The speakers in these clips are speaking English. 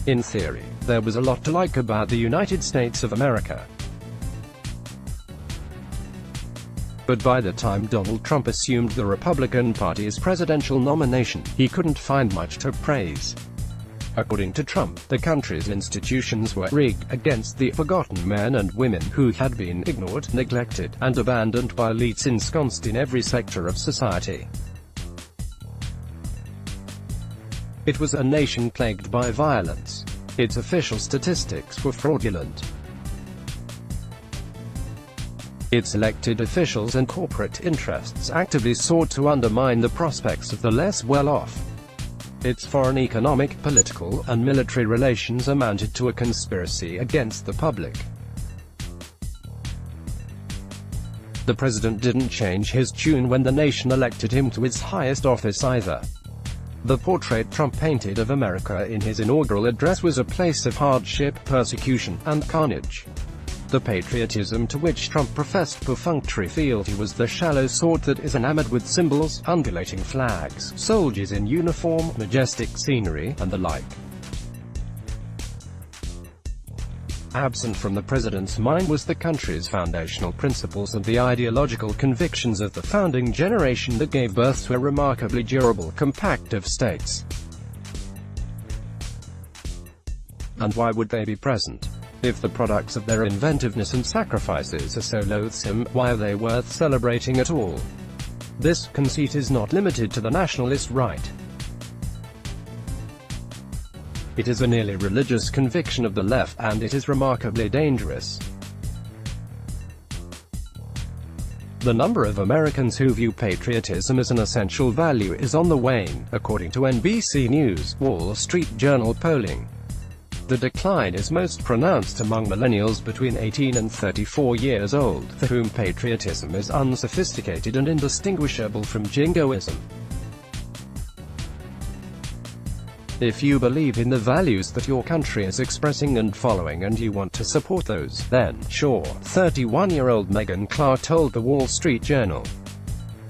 In theory, there was a lot to like about the United States of America. But by the time Donald Trump assumed the Republican Party's presidential nomination, he couldn't find much to praise. According to Trump, the country's institutions were rigged against the forgotten men and women who had been ignored, neglected, and abandoned by elites ensconced in every sector of society. It was a nation plagued by violence. Its official statistics were fraudulent. Its elected officials and corporate interests actively sought to undermine the prospects of the less well-off. Its foreign economic, political, and military relations amounted to a conspiracy against the public. The president didn't change his tune when the nation elected him to its highest office either. The portrait Trump painted of America in his inaugural address was a place of hardship, persecution, and carnage. The patriotism to which Trump professed perfunctory fealty was the shallow sort that is enamored with symbols, undulating flags, soldiers in uniform, majestic scenery, and the like. Absent from the president's mind was the country's foundational principles and the ideological convictions of the founding generation that gave birth to a remarkably durable compact of states. And why would they be present? If the products of their inventiveness and sacrifices are so loathsome, why are they worth celebrating at all? This conceit is not limited to the nationalist right. It is a nearly religious conviction of the left, and it is remarkably dangerous. The number of Americans who view patriotism as an essential value is on the wane, according to NBC News, Wall Street Journal polling. The decline is most pronounced among millennials between 18 and 34 years old, for whom patriotism is unsophisticated and indistinguishable from jingoism. If you believe in the values that your country is expressing and following and you want to support those, then, sure, 31-year-old Megan Clark told the Wall Street Journal.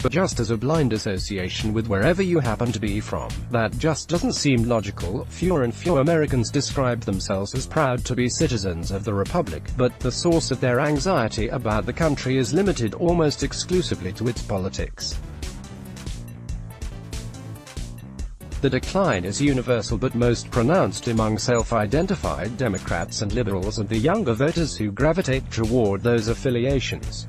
But just as a blind association with wherever you happen to be from, that just doesn't seem logical. Fewer and fewer Americans describe themselves as proud to be citizens of the Republic, but the source of their anxiety about the country is limited almost exclusively to its politics. The decline is universal but most pronounced among self-identified Democrats and liberals and the younger voters who gravitate toward those affiliations.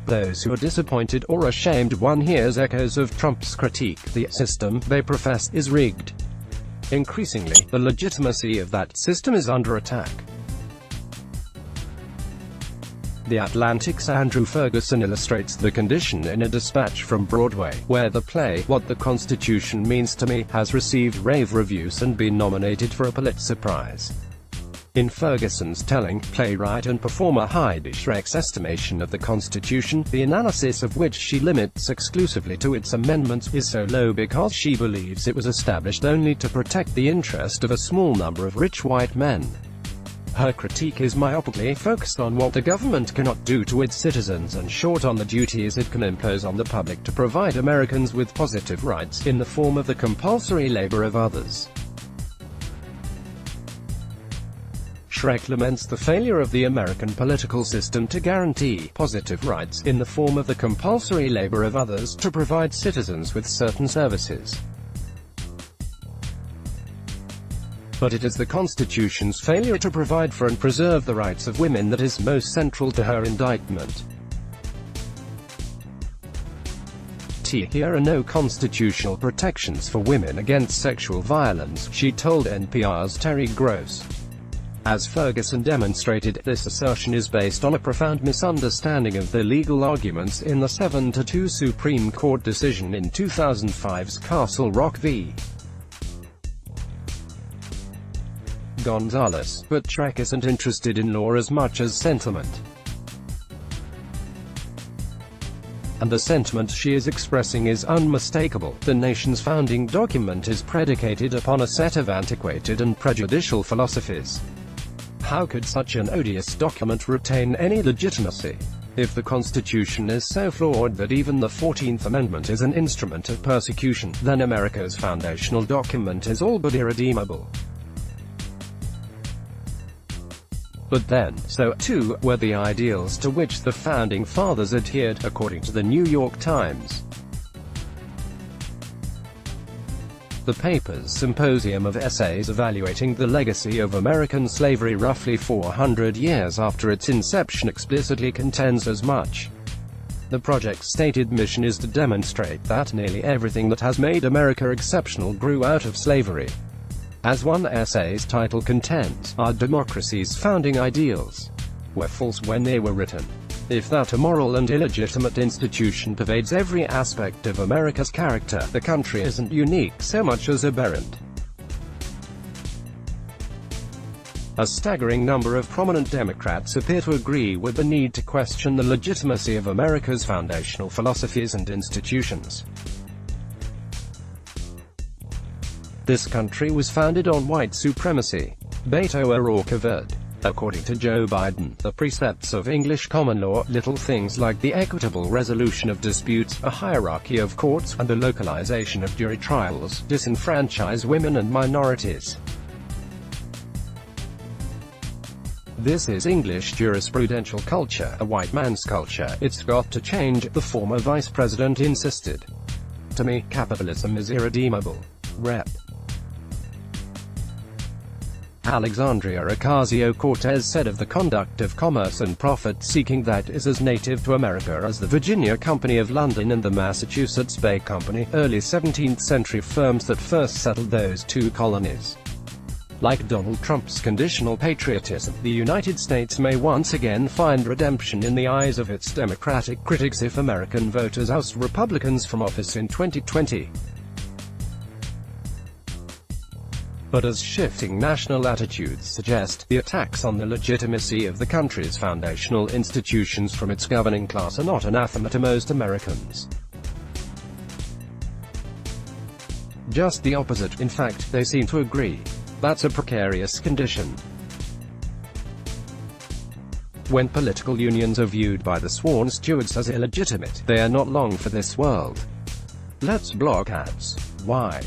Those who are disappointed or ashamed one hears echoes of Trump's critique. The system, they profess, is rigged. Increasingly, the legitimacy of that system is under attack. The Atlantic's Andrew Ferguson illustrates the condition in a dispatch from Broadway, where the play, What the Constitution Means to Me, has received rave reviews and been nominated for a Pulitzer Prize. In Ferguson's telling, playwright and performer Heidi Schreck's estimation of the Constitution, the analysis of which she limits exclusively to its amendments, is so low because she believes it was established only to protect the interest of a small number of rich white men. Her critique is myopically focused on what the government cannot do to its citizens and short on the duties it can impose on the public to provide Americans with positive rights, in the form of the compulsory labor of others. Schreck laments the failure of the American political system to guarantee positive rights, in the form of the compulsory labor of others, to provide citizens with certain services. But it is the Constitution's failure to provide for and preserve the rights of women that is most central to her indictment. Here are no constitutional protections for women against sexual violence, she told NPR's Terry Gross. As Ferguson demonstrated, this assertion is based on a profound misunderstanding of the legal arguments in the 7-2 Supreme Court decision in 2005's Castle Rock v. Gonzalez, but Schreck isn't interested in law as much as sentiment. And the sentiment she is expressing is unmistakable. The nation's founding document is predicated upon a set of antiquated and prejudicial philosophies. How could such an odious document retain any legitimacy? If the Constitution is so flawed that even the 14th Amendment is an instrument of persecution, then America's foundational document is all but irredeemable. But then, so too were the ideals to which the Founding Fathers adhered, according to the New York Times. The paper's symposium of essays evaluating the legacy of American slavery roughly 400 years after its inception explicitly contends as much. The project's stated mission is to demonstrate that nearly everything that has made America exceptional grew out of slavery. As one essay's title contends, our democracy's founding ideals were false when they were written. If that immoral and illegitimate institution pervades every aspect of America's character, the country isn't unique so much as aberrant. A staggering number of prominent Democrats appear to agree with the need to question the legitimacy of America's foundational philosophies and institutions. This country was founded on white supremacy. Beto O'Rourke averred. According to Joe Biden, the precepts of English common law, little things like the equitable resolution of disputes, a hierarchy of courts, and the localization of jury trials, disenfranchise women and minorities. This is English jurisprudential culture, a white man's culture. It's got to change, the former vice president insisted. To me, capitalism is irredeemable. Rep. Alexandria Ocasio-Cortez said of the conduct of commerce and profit-seeking that is as native to America as the Virginia Company of London and the Massachusetts Bay Company, early 17th-century firms that first settled those two colonies. Like Donald Trump's conditional patriotism, the United States may once again find redemption in the eyes of its Democratic critics if American voters oust Republicans from office in 2020. But as shifting national attitudes suggest, the attacks on the legitimacy of the country's foundational institutions from its governing class are not anathema to most Americans. Just the opposite. In fact, they seem to agree. That's a precarious condition. When political unions are viewed by the sworn stewards as illegitimate, they are not long for this world. Let's block ads. Why?